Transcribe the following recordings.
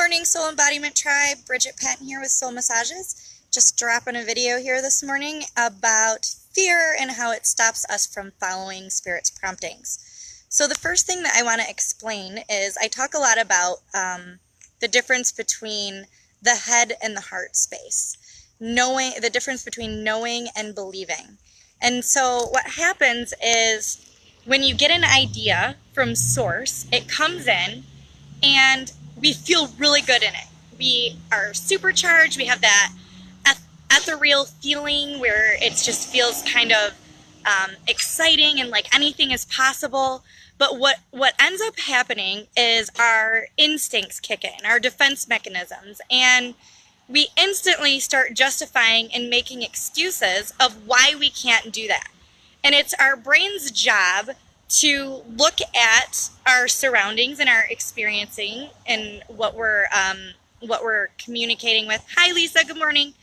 morning, Soul Embodiment Tribe. Bridget Patton here with Soul Massages. Just dropping a video here this morning about fear and how it stops us from following Spirit's promptings. So the first thing that I want to explain is I talk a lot about the difference between the head and the heart space. Knowing the difference between knowing and believing. And so what happens is when you get an idea from source, it comes in and we feel really good in it. We are supercharged. We have that ethereal feeling where it just feels kind of exciting and like anything is possible. But what ends up happening is our instincts kick in, our defense mechanisms, and we instantly start justifying and making excuses of why we can't do that. And it's our brain's job to look at our surroundings and our experiencing and what we're communicating with. Hi, Lisa. Good morning.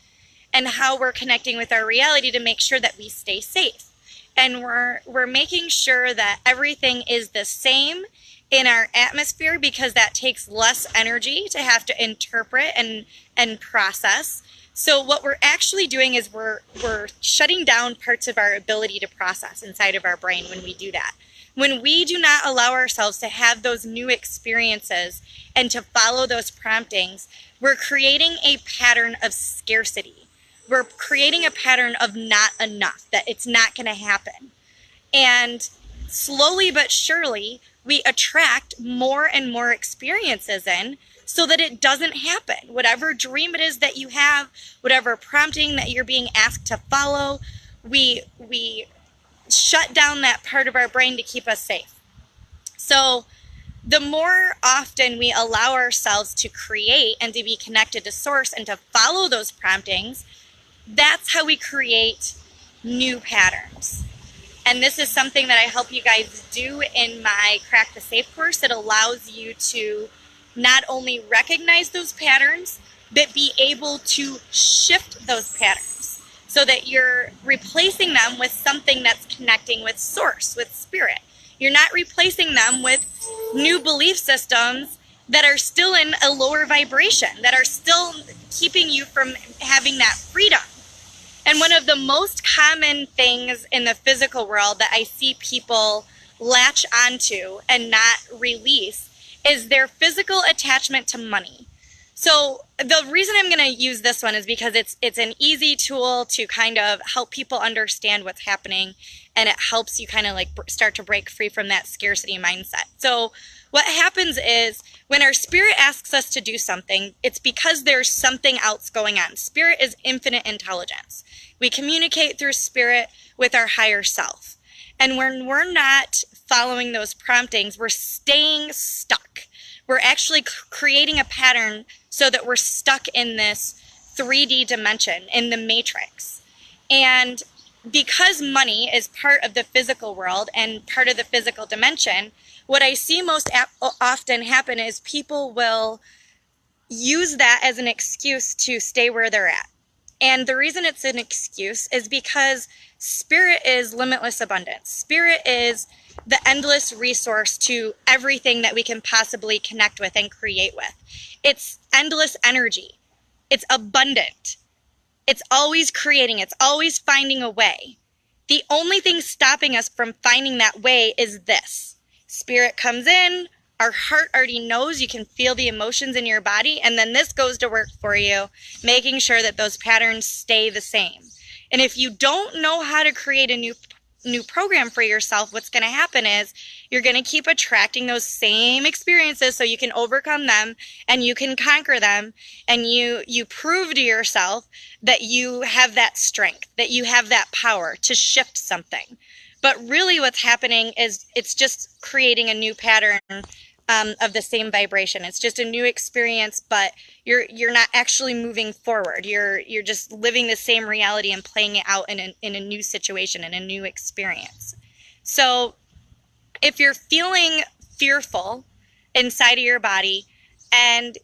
And how we're connecting with our reality to make sure that we stay safe. And we're making sure that everything is the same in our atmosphere because that takes less energy to have to interpret and process. So what we're actually doing is we're shutting down parts of our ability to process inside of our brain when we do that. When we do not allow ourselves to have those new experiences and to follow those promptings, we're creating a pattern of scarcity. We're creating a pattern of not enough, that it's not going to happen. And slowly but surely, we attract more and more experiences in so that it doesn't happen. Whatever dream it is that you have, whatever prompting that you're being asked to follow, we shut down that part of our brain to keep us safe. So the more often we allow ourselves to create and to be connected to source and to follow those promptings, that's how we create new patterns. And this is something that I help you guys do in my Crack the Safe course. It allows you to not only recognize those patterns, but be able to shift those patterns so that you're replacing them with something that's connecting with source, with spirit. You're not replacing them with new belief systems that are still in a lower vibration, that are still keeping you from having that freedom. And one of the most common things in the physical world that I see people latch onto and not release is their physical attachment to money. So the reason I'm going to use this one is because it's an easy tool to kind of help people understand what's happening, and it helps you kind of like start to break free from that scarcity mindset. So what happens is when our spirit asks us to do something, it's because there's something else going on. Spirit is infinite intelligence. We communicate through spirit with our higher self. And when we're not following those promptings, we're staying stuck. We're actually creating a pattern so that we're stuck in this 3D dimension, in the matrix. And because money is part of the physical world and part of the physical dimension, what I see most often happen is people will use that as an excuse to stay where they're at. And the reason it's an excuse is because spirit is limitless abundance. Spirit is the endless resource to everything that we can possibly connect with and create with. It's endless energy. It's abundant. It's always creating. It's always finding a way. The only thing stopping us from finding that way is this. Spirit comes in. Our heart already knows. You can feel the emotions in your body. And then this goes to work for you, making sure that those patterns stay the same. And if you don't know how to create a new program for yourself, what's going to happen is you're going to keep attracting those same experiences so you can overcome them and you can conquer them, and you prove to yourself that you have that strength, that you have that power to shift something. But really what's happening is it's just creating a new pattern of the same vibration. It's just a new experience, but you're not actually moving forward. You're just living the same reality and playing it out in a new situation, in a new experience. So if you're feeling fearful inside of your body and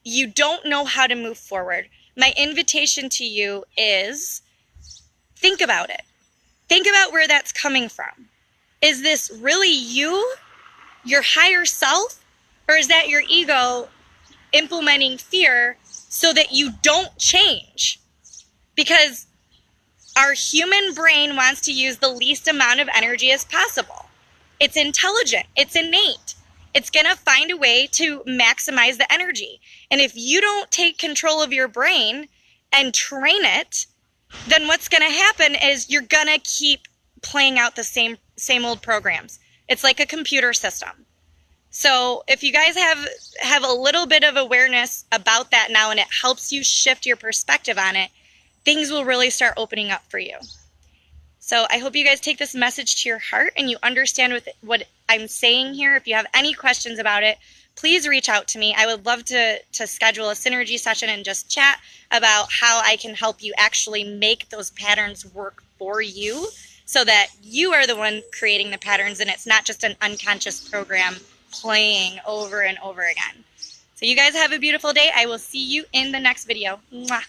you don't know how to move forward, my invitation to you is think about it. Think about where that's coming from. Is this really you, your higher self, Or is that your ego implementing fear so that you don't change? Because our human brain wants to use the least amount of energy as possible. It's intelligent. It's innate. It's going to find a way to maximize the energy. And if you don't take control of your brain and train it, then what's going to happen is you're going to keep playing out the same old programs. It's like a computer system. So if you guys have a little bit of awareness about that now, and it helps you shift your perspective on it, things will really start opening up for you. So I hope you guys take this message to your heart and you understand what I'm saying here. If you have any questions about it, please reach out to me. I would love to schedule a synergy session and just chat about how I can help you actually make those patterns work for you so that you are the one creating the patterns and it's not just an unconscious program playing over and over again. So you guys have a beautiful day. I will see you in the next video. Mwah.